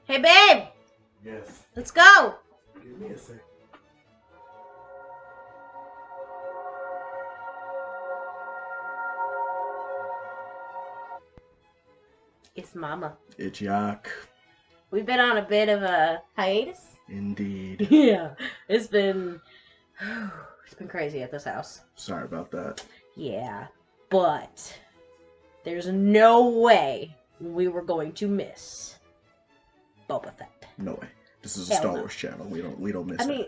Hey, babe! Yes. Let's go! Give me a sec. It's Mama. It's Yak. We've been on a bit of a hiatus. Indeed. Yeah, it's been crazy at this house. Sorry about that. Yeah, but there's no way we were going to miss Boba Fett. No way. This is a Hell Star no. Wars channel. We don't miss I it. mean,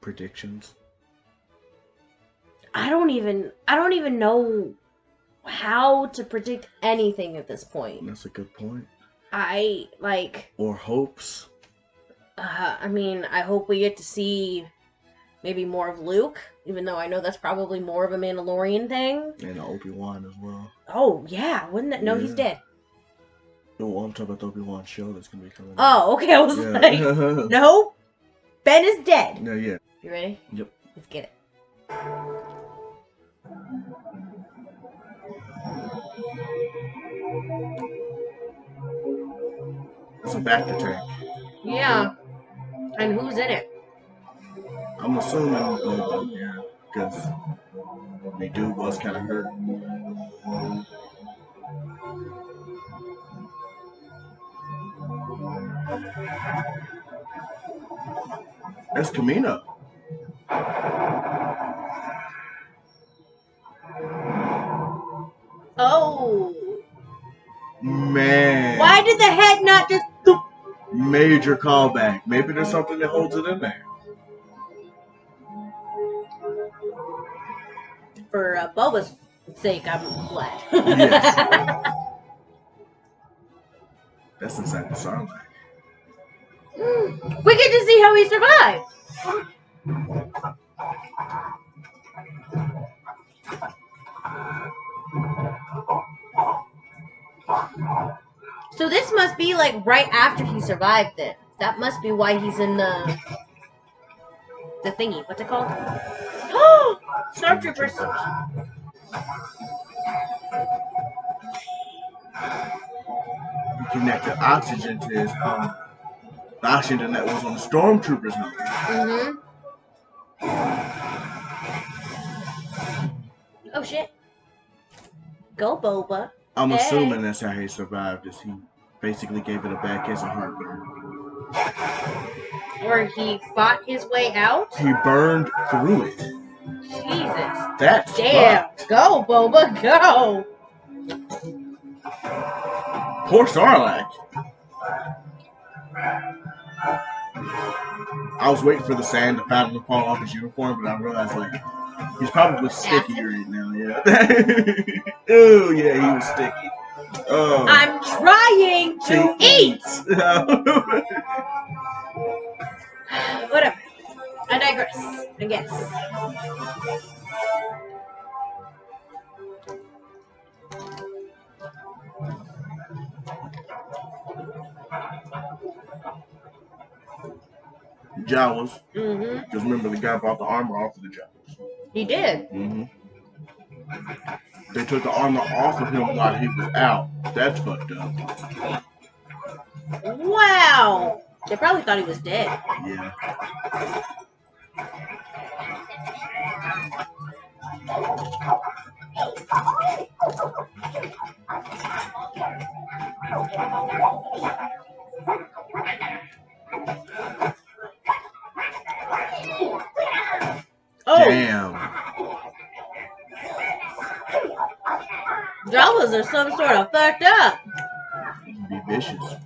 Predictions. I don't even know how to predict anything at this point. That's a good point. Or hopes. I mean, I hope we get to see maybe more of Luke, even though I know that's probably more of a Mandalorian thing. And Obi-Wan as well. Oh, yeah. Wouldn't that? No, he's dead. No, I'm talking about the Obi-Wan show that's going to be coming out. Oh, okay. I was like, no. Ben is dead. No, yeah. You ready? Yep. Let's get it. It's a Bacta tank. Yeah. And who's in it? I'm assuming Boba, yeah, because the dude was kind of hurt. That's Kamina. Oh. Man. Why did the head not just... Major callback. Maybe there's something that holds it in there. For Boba's sake, I'm glad. Yes. That's inside the Sarlacc. We get to see how he survived. So this must be like right after he survived it. That must be why he's in the thingy. What's it called? Oh, Stormtroopers. He connected oxygen to his the oxygen that was on the Stormtroopers' helmet. Oh shit. Go Boba. I'm assuming that's how he survived, is he basically gave it a bad case of heartburn. Or he fought his way out? He burned through it. Jesus. That's damn. fucked. Go, Boba, go. Poor Sarlacc. I was waiting for the sand to finally fall off his uniform, but I realized, like, he's probably sticky right now, yeah. Oh, yeah, he was sticky. Oh. I'm trying to eat! Whatever. I digress, I guess. Jawas. Because remember, the guy bought the armor off of the Jawas. He did. They took the armor off of him while he was out. That's fucked up. Wow. They probably thought he was dead. Yeah. Oh. Damn. Jawas are some sort of fucked up. Be vicious.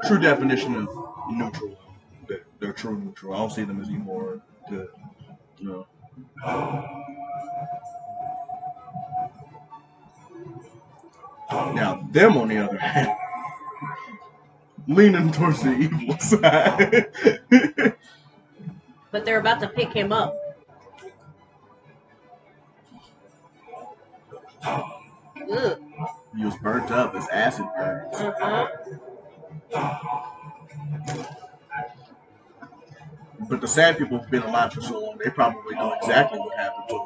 True definition of neutral. They're true neutral. I don't see them as any more good. No. Now, them on the other hand, leaning towards the evil side. But they're about to pick him up. Ugh. He was burnt up. His acid burns. But the sad people have been alive for so long, they probably know exactly what happened to him.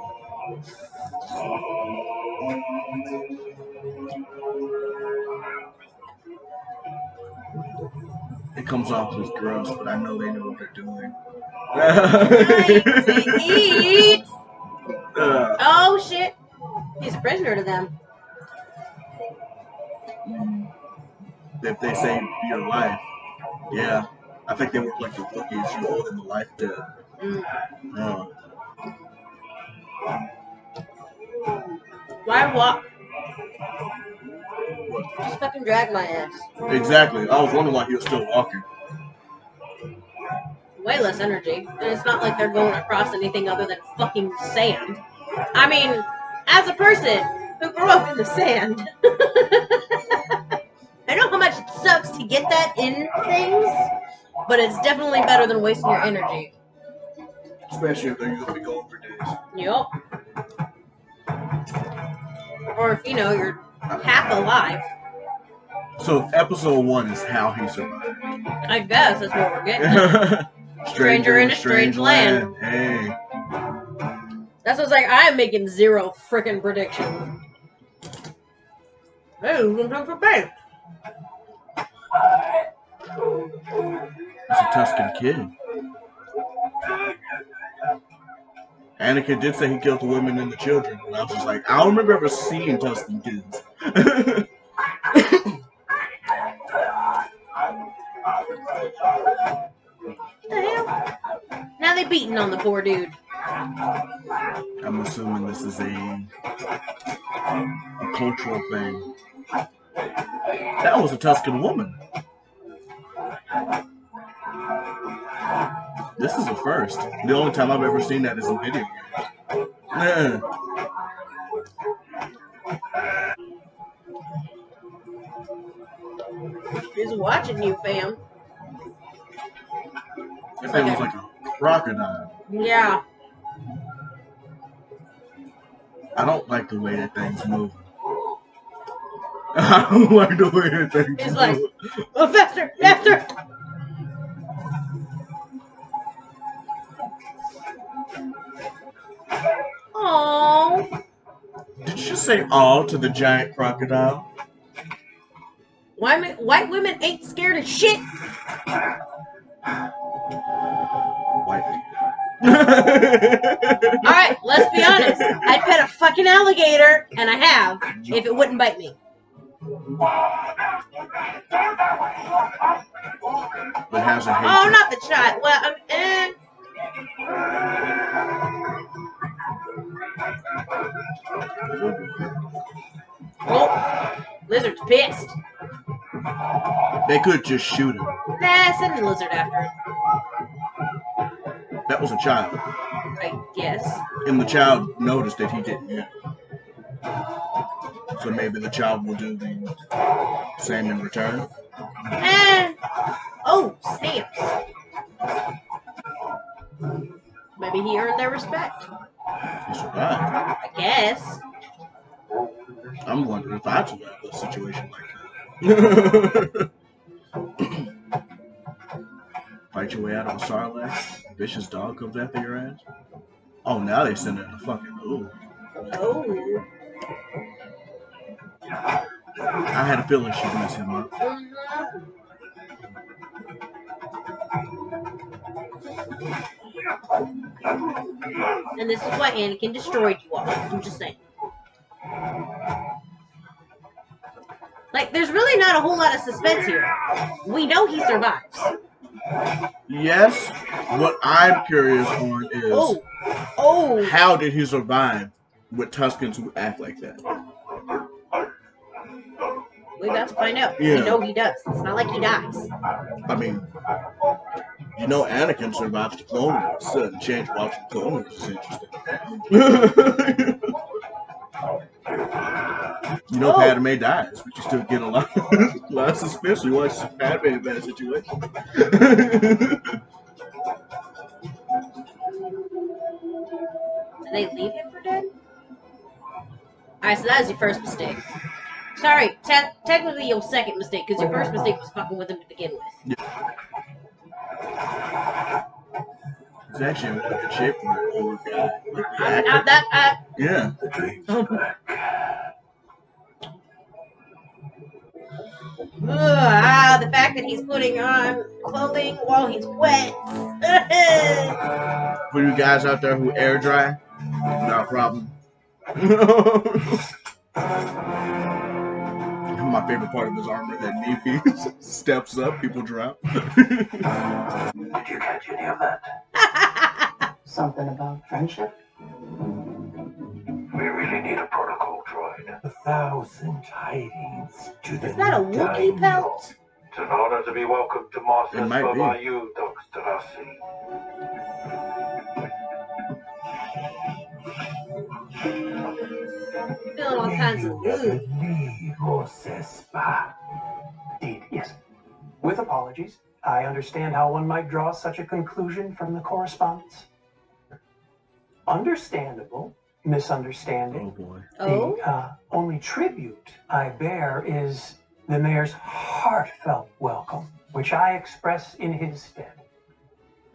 it comes off as gross, but I know they know what they're doing. Time to eat! Oh shit! He's a prisoner to them. If they save your life, yeah. I think they work like the cookies. You owe them a life debt. Why walk? Just fucking drag my ass. Exactly. I was wondering why he was still walking. Way less energy. And it's not like they're going across anything other than fucking sand. I mean, as a person who grew up in the sand, I know how much it sucks to get that in things, but it's definitely better than wasting your energy. Especially if they're going to be going for days. Yup. Or if, you're half alive. So episode 1 is how he survived. I guess that's what we're getting. Stranger in a strange land. Hey. That's what's like, I'm making 0 frickin' predictions. Hey, who's gonna come for bait? It's a Tusken kid. Anakin did say he killed the women and the children. And I was just like, I don't remember ever seeing Tusken kids. What the hell? Now they beating on the poor dude. I'm assuming this is a cultural thing. That was a Tusken woman. This is a first. The only time I've ever seen that is in video games. Yeah. He's watching you, fam. That thing was like a crocodile. Yeah. I don't like the way that thing's moving. I don't like the way that thing's moving. He's like, oh, faster, faster! Aww. Did you just say "aw" to the giant crocodile? White women ain't scared of shit. White people. Alright, let's be honest. I'd pet a fucking alligator, and I have, if it wouldn't bite me. But has a hatred. Oh, not the child. Well, Oh, lizard's pissed. They could just shoot him. Nah, send the lizard after him. That was a child. I guess. And the child noticed that he didn't hit. So maybe the child will do the same in return. Oh, stamps. Maybe he earned their respect. He survived. I guess. I'm wondering if I'd survive a situation like that. Fight your way out of a Sarlacc. Vicious dog comes after your ass. Oh, now they send in a fucking ooh. Oh. I had a feeling she'd mess him up. And this is why Anakin destroyed you all. I'm just saying. Like, there's really not a whole lot of suspense here. We know he survives. Yes. What I'm curious on is how did he survive with Tuskens who act like that? We got to find out. Yeah. We know he does. It's not like he dies. I mean, you know Anakin survived the Clone Wars. So the change watching Clone Wars is interesting. You know Padme dies, but you still get a lot of suspense. You watch Padme in a bad situation. Did they leave him for dead? Alright, so that was your first mistake. Sorry, technically your second mistake, because your first mistake was fucking with him to begin with. Yeah. He's actually in really good shape for an older guy. Yeah. The fact that he's putting on clothing while he's wet. For you guys out there who air dry, not a problem. My favorite part of his armor, that knee piece steps up, people drop. Did you catch any of that? Something about friendship? We really need a protocol droid. 1,000 tidings to the Is that a Wookiee pelt? It's an honor to be welcomed to Masters It might for be. by you, Dr. Darcy. Feeling all kinds of good. Indeed, yes. With apologies, I understand how one might draw such a conclusion from the correspondence. Understandable misunderstanding. Oh boy. Oh? The only tribute I bear is the mayor's heartfelt welcome, which I express in his stead.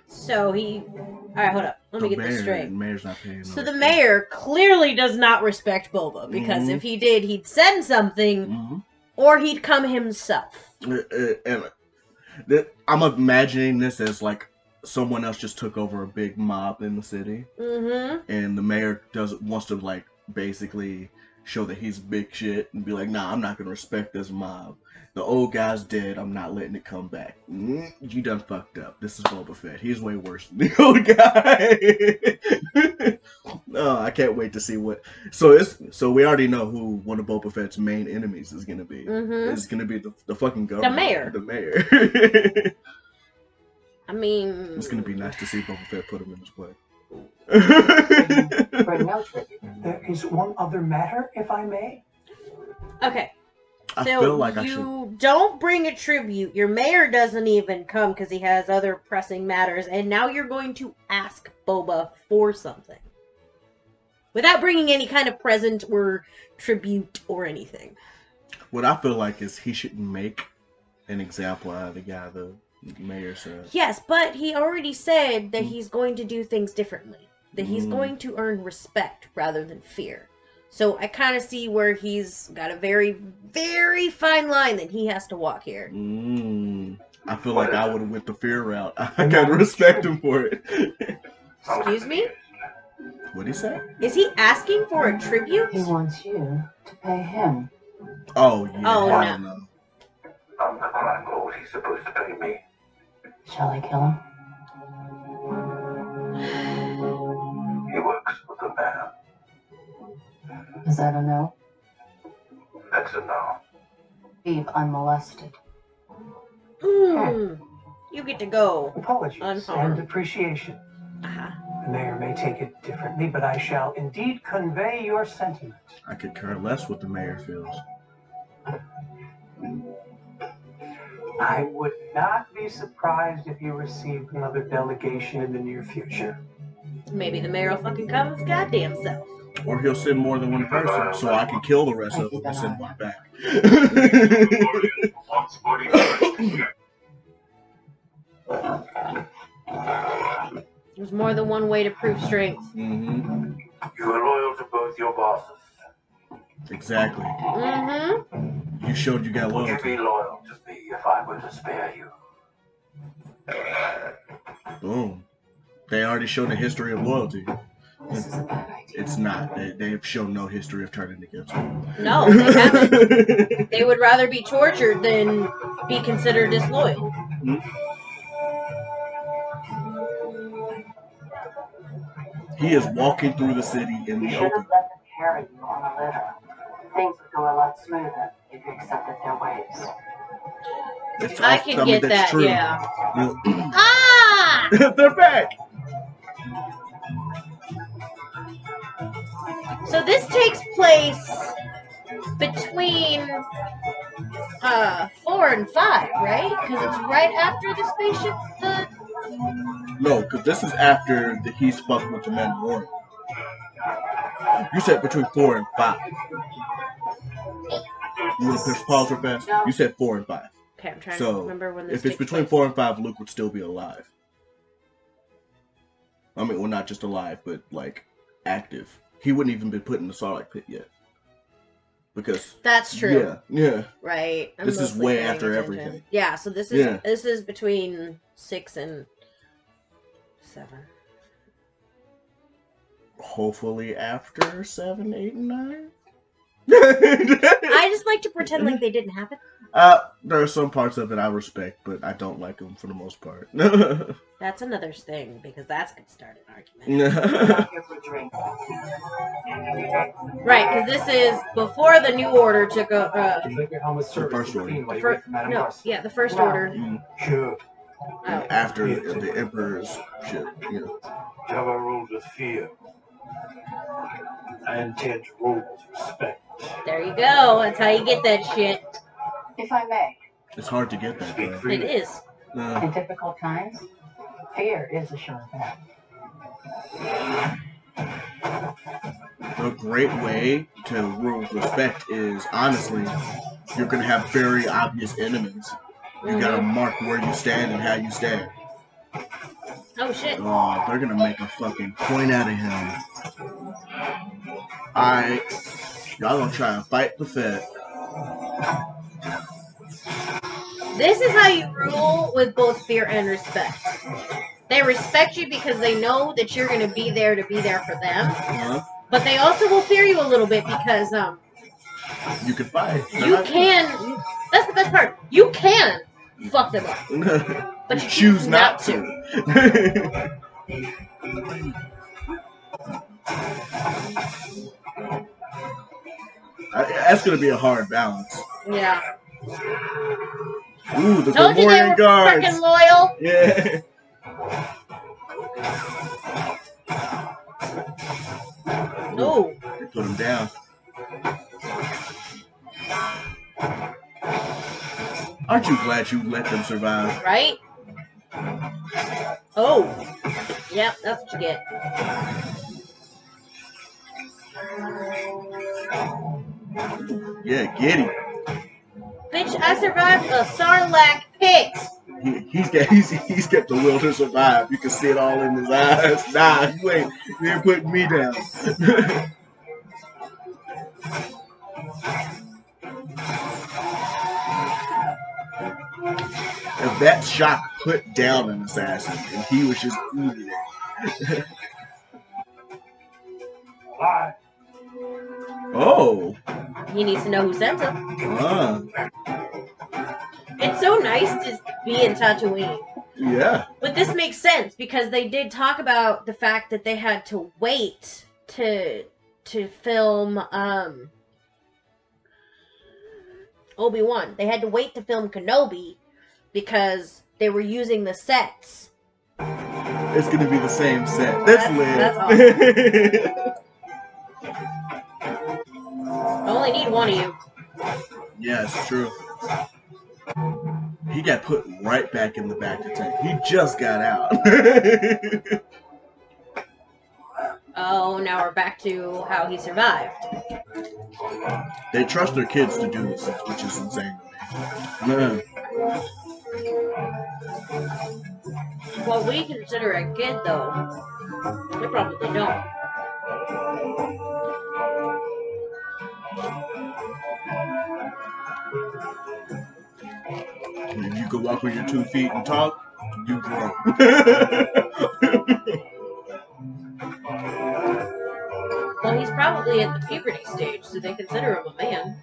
So he... Alright, hold up. Let me get this straight. The mayor's not paying. So the mayor clearly does not respect Boba, because if he did, he'd send something, or he'd come himself. And I'm imagining this as like someone else just took over a big mob in the city, and the mayor wants to like basically show that he's big shit and be like, nah, I'm not gonna respect this mob. The old guy's dead. I'm not letting it come back. You done fucked up. This is Boba Fett. He's way worse than the old guy. Oh, I can't wait to see what. So we already know who one of Boba Fett's main enemies is gonna be. It's gonna be the fucking governor. The mayor. The mayor. I mean... It's gonna be nice to see Boba Fett put him in his place. There is one other matter, if I may. Okay. I So feel like you don't bring a tribute. Your mayor doesn't even come because he has other pressing matters, and now you're going to ask Boba for something without bringing any kind of present or tribute or anything. What I feel like is he should make an example out of the guy the mayor said. Yes, but he already said that he's going to do things differently. That he's going to earn respect rather than fear. So I kind of see where he's got a very, very fine line that he has to walk here. I feel like I would have went the fear route. I gotta respect him for it. Excuse me? What'd he say? Is he asking for a tribute? He wants you to pay him. Oh, yeah. Oh, I no. don't know. I'm the crime lord. He's supposed to pay me. Shall I kill him? He works for the mayor. Is that a no? That's a no. Leave unmolested. You get to go. Apologies Unharmed. and appreciation. Uh-huh. The mayor may take it differently, but I shall indeed convey your sentiment. I could care less what the mayor feels. I would not be surprised if you received another delegation in the near future. Maybe the mayor will fucking come his goddamn self. Or he'll send more than one person so I can kill the rest of them and send one back. There's more than one way to prove strength. You are loyal to both your bosses. Exactly. You showed you got Would you loyalty. be loyal to me if I were to spare you? Boom. They already showed a history of loyalty. This is a bad idea. It's not. They've shown no history of turning against him. No, they haven't. They would rather be tortured than be considered disloyal. He is walking through the city in You the should have open. let them carry you on a litter. Things would go a lot smoother if you accepted their ways. I can get that, true. yeah. You- Ah! They're back! So this takes place between 4 and 5, right? Because it's right after the spaceship. No, because this is after he's fucked with the Mandalorian. You said between 4 and 5. You want to push pause real fast? You said 4 and 5. Okay, I'm trying So, to remember when this if it's takes between place. 4 and 5, Luke would still be alive. I mean, well, not just alive, but like active. He wouldn't even been put in the Sarlacc pit yet. because that's true. Yeah. Right. I'm This is mostly way paying after attention. everything. Yeah. So this is between 6 and 7. Hopefully after 7, 8, and 9. I just like to pretend like they didn't happen. There are some parts of it I respect, but I don't like them for the most part. That's another thing, because that's going to start an argument. I'm here for a drink. Right, because this is before the New Order took a... The first order. The First Order. Sure. Oh. After the Emperor's ship. Yeah. Jabba ruled with fear. I intend to rule with respect. There you go. That's how you get that shit. If I may, It's hard to get that Speak way. freely. It is. in difficult times, fear is a sure bet. A great way to rule with respect is, honestly, you're going to have very obvious enemies. You got to mark where you stand and how you stand. Oh, shit. Oh, they're going to make a fucking point out of him. Y'all going to try and fight the Fett. This is how you rule with both fear and respect. They respect you because they know that you're going to be there for them. But they also will fear you a little bit because you can fight. You can. That's the best part. You can fuck them up, but you choose not to. That's going to be a hard balance. Yeah. Ooh, the Told you they were guards. freaking loyal. Yeah. No. They put him down. Aren't you glad you let them survive? Right? Oh. Yep, that's what you get. Yeah, get him. Bitch, I survived a Sarlacc pit. He's got the will to survive. You can see it all in his eyes. Nah, you ain't putting me down. If that shock put down an assassin and he was just eating it. Why? Oh. He needs to know who sent him. It's so nice to be in Tatooine. Yeah. But this makes sense because they did talk about the fact that they had to wait to film Obi-Wan. They had to wait to film Kenobi because they were using the sets. It's gonna be the same set. That's lit. That's awesome. I only need one of you. Yeah, it's true. He got put right back in the back of the tank. He just got out. Oh, now we're back to how he survived. They trust their kids to do this, which is insane to me. What we consider a kid, though, they probably don't. If you could walk on your 2 feet and talk, you grow. Well, he's probably at the puberty stage, so they consider him a man.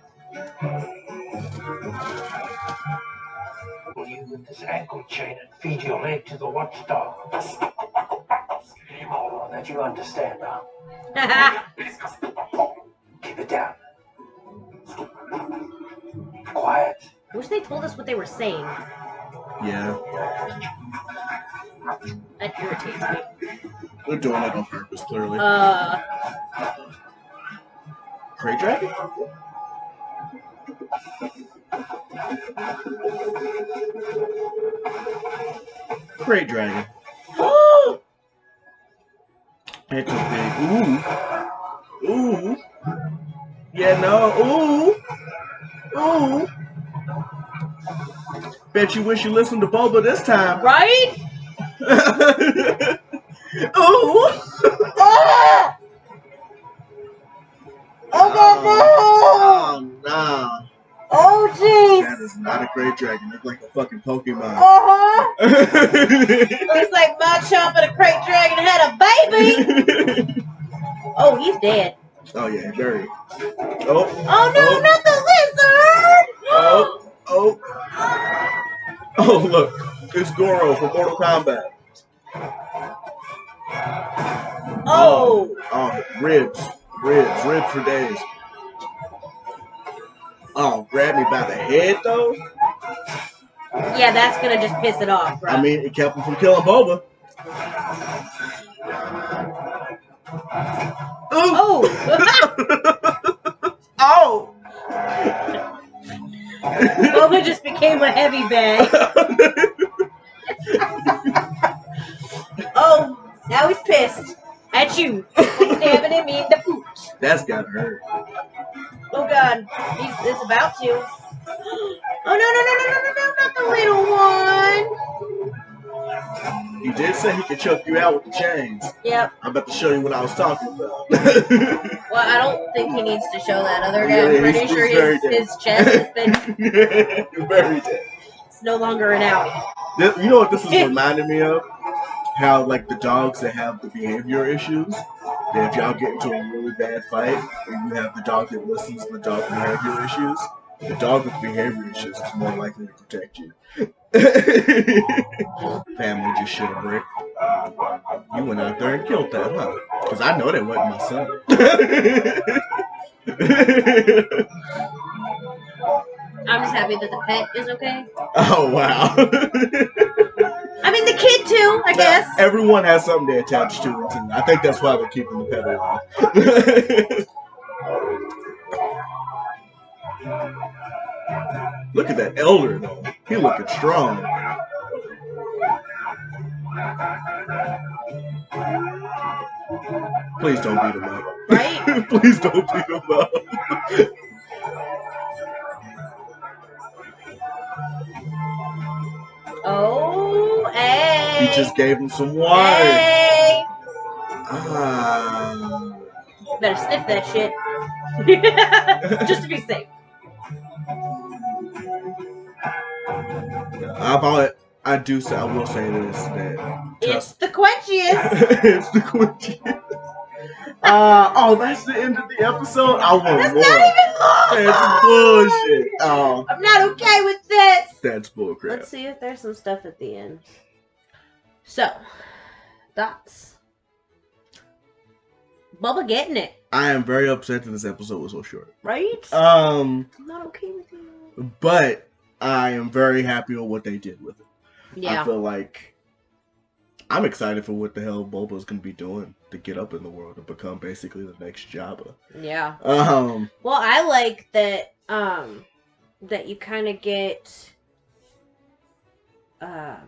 Will you with this ankle chain and feed your leg to the watchdog? Oh, that you understand now. Keep it down. Quiet. Wish they told us what they were saying. Yeah. That irritates me. They're doing it on purpose, clearly. Crate dragon? Crate dragon. It's a big. Ooh. Ooh. Yeah, no. Ooh. Ooh. Bet you wish you listened to Boba this time. Right? Ooh. Ah! Oh, Oh nah. Oh, jeez. That is not a great dragon. It's like a fucking Pokemon. Uh-huh. Looks like Machamp and a crate dragon had a baby. Oh, he's dead. Oh, yeah, very. Oh. Oh, no, not the lizard. Oh. Oh, look. It's Goro from Mortal Kombat. Oh. Oh, ribs for days. Oh, grab me by the head, though? Yeah, that's gonna just piss it off, bro. I mean, it kept him from killing Boba. Oh! Oh! Boba just became a heavy bag. Oh, now he's pissed at you for stabbing him in the boot. That's gotta hurt. Oh God, it's about to. Oh no, not the little one. He did say he could choke you out with the chains. Yep. I'm about to show you what I was talking about. Well, I don't think he needs to show that other guy. I'm pretty sure his chest has been very dead. It's no longer an outie. You know what this is reminding me of? How, like, the dogs that have the behavior issues, that if y'all get into a really bad fight, and you have the dog that listens to the dog behavior issues, the dog with behavior issues is more likely to protect you. Family just shit a brick. You went out there and killed that, huh? Because I know that wasn't my son. I'm just happy that the pet is okay. Oh, wow. I mean, the kid too, I guess. Everyone has something they attach to it, and I think that's why they're keeping the pet alive. Look at that elder, though. He looking strong. Please don't beat him up. Right? Please don't beat him up. Oh, hey. He just gave him some water. Hey. Better sniff that shit. Just to be safe. I will say this, that it's the quenchiest. it's the quenchiest. Oh, that's the end of the episode? I want that's more. Not even long. That's bullshit. Oh. I'm not okay with this. That's bullcrap. Let's see if there's some stuff at the end. So, thoughts? Bubba getting it. I am very upset that this episode was so short. Right? I'm not okay with you. But I am very happy with what they did with it. Yeah. I feel like I'm excited for what the hell Boba's gonna be doing to get up in the world and become basically the next Jabba. Yeah. Well, I like that that you kind of get a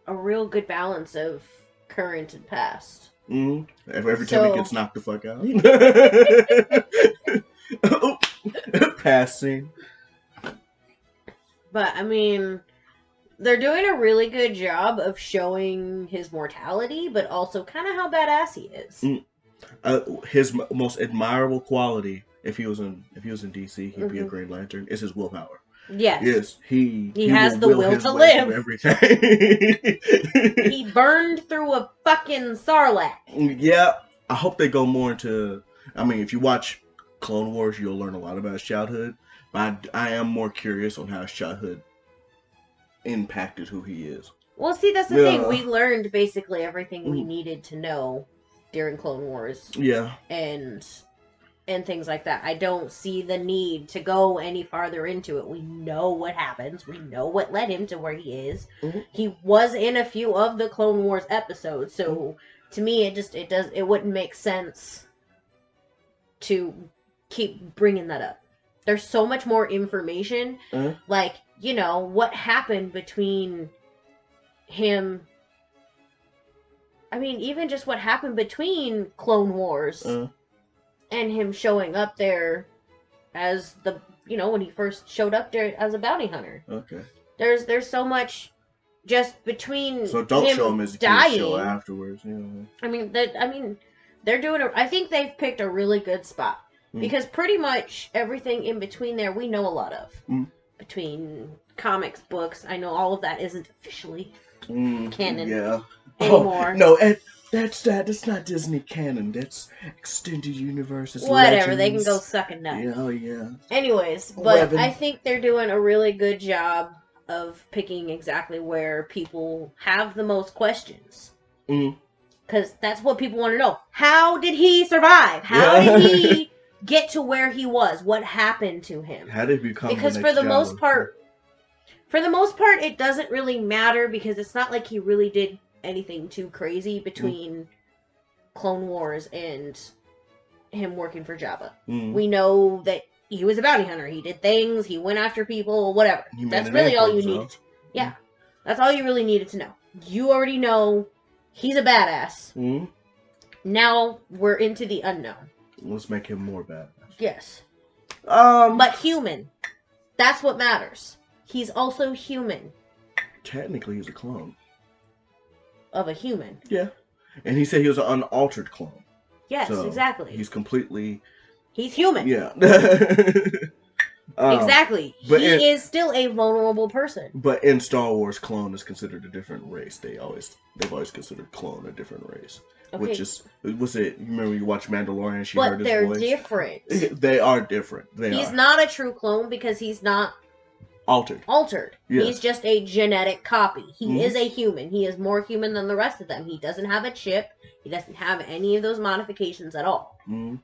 real good balance of current and past. Mm-hmm. Every time he gets knocked the fuck out. Passing. But, I mean, they're doing a really good job of showing his mortality, but also kind of how badass he is. His most admirable quality, if he was in DC, he'd be a Green Lantern, is his willpower. Yes. Yes, he has the will to live. Everything. He burned through a fucking Sarlacc. Yeah, I hope they go more into. I mean, if you watch Clone Wars, you'll learn a lot about his childhood. But I am more curious on how his childhood impacted who he is. Well, see, that's the thing. We learned basically everything we needed to know during Clone Wars. Yeah. And things like that. I don't see the need to go any farther into it. We know what happens. We know what led him to where he is. Mm-hmm. He was in a few of the Clone Wars episodes, so to me, it wouldn't make sense to keep bringing that up. There's so much more information. Like, you know, what happened between him. I mean, even just what happened between Clone Wars and him showing up there as the, you know, when he first showed up there as a bounty hunter. Okay. There's so much just between so don't him show him as a dying. Show afterwards. You know. I mean, they're doing I think they've picked a really good spot. Because pretty much everything in between there we know a lot of. Mm. Between comics, books, I know all of that isn't officially canon Yeah. anymore. Oh, no, that's not Disney canon. That's extended universe. It's Whatever, they can legends. go suck a nut. Yeah, oh yeah. Anyways, but I think they're doing a really good job of picking exactly where people have the most questions. Because that's what people want to know. How did he survive? How did he get to where he was? What happened to him? How did he become Because the for next the most Jabba? part, it doesn't really matter because it's not like he really did anything too crazy between Clone Wars and him working for Jabba. We know that he was a bounty hunter. He did things. He went after people. Whatever. That's really all you needed. Yeah, that's all you really needed to know. You already know he's a badass. Now we're into the unknown. Let's make him more badass. Yes. But human. That's what matters. He's also human. Technically, he's a clone. Of a human. Yeah. And he said he was an unaltered clone. Yes, so exactly. He's completely... He's human. Yeah. Exactly. He is still a vulnerable person. But in Star Wars, clone is considered a different race. They've always considered clone a different race. Okay. Which is, was it, you remember you watched Mandalorian, she heard his voice? But they're different. They are different. He's not a true clone because he's not altered. Yes. He's just a genetic copy. He is a human. He is more human than the rest of them. He doesn't have a chip. He doesn't have any of those modifications at all. And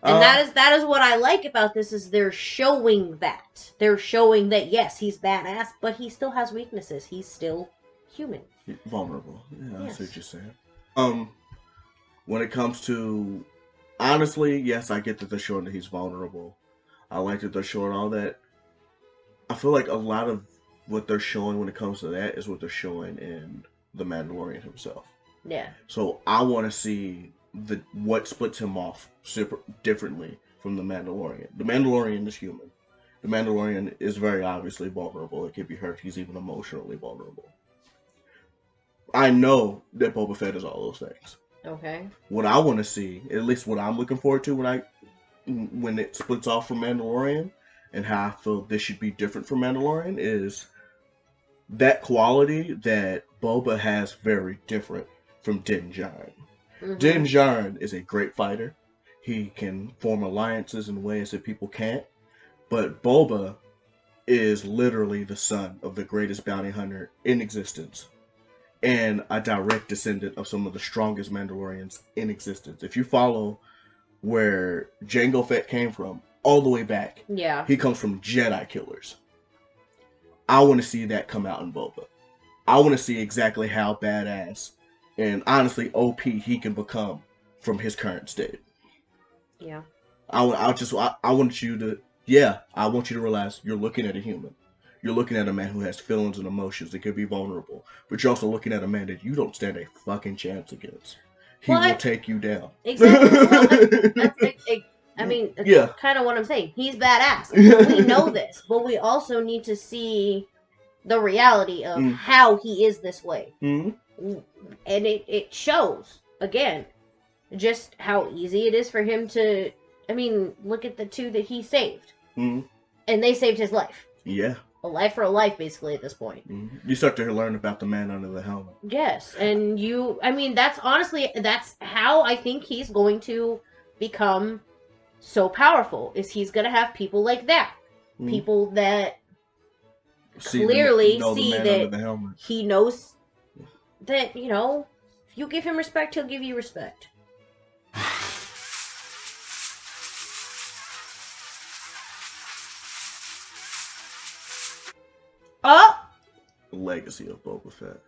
that is what I like about this is they're showing that. They're showing that yes, he's badass, but he still has weaknesses. He's still human. Vulnerable. Yeah, yes. I see what you're saying. When it comes to honestly, yes, I get that they're showing that he's vulnerable. I like that they're showing all that. I feel like a lot of what they're showing when it comes to that is what they're showing in The Mandalorian himself. Yeah. So I want to see what splits him off differently from The Mandalorian. The Mandalorian is human. The Mandalorian is very obviously vulnerable. It can be hurt. He's even emotionally vulnerable. I know that Boba Fett is all those things. Okay. What I want to see, at least what I'm looking forward to when it splits off from Mandalorian, and how I feel this should be different from Mandalorian, is that quality that Boba has very different from Din Djarin. Din Djarin is a great fighter. He can form alliances in ways that people can't. But Boba is literally the son of the greatest bounty hunter in existence. And a direct descendant of some of the strongest Mandalorians in existence. If you follow where Jango Fett came from, all the way back, he comes from Jedi killers. I want to see that come out in Boba. I want to see exactly how badass and honestly OP he can become from his current state. Yeah. I want you to realize you're looking at a human. You're looking at a man who has feelings and emotions that could be vulnerable. But you're also looking at a man that you don't stand a fucking chance against. He will take you down. Exactly. That's kind of what I'm saying. He's badass. We know this. But we also need to see the reality of how he is this way. And it shows, again, just how easy it is for him to... I mean, look at the two that he saved. And they saved his life. Yeah. A life for a life, basically, at this point. You start to learn about the man under the helmet. Yes, and that's how I think he's going to become so powerful, is he's going to have people like that. People that clearly see that he knows that, if you give him respect, he'll give you respect. The legacy of Boba Fett.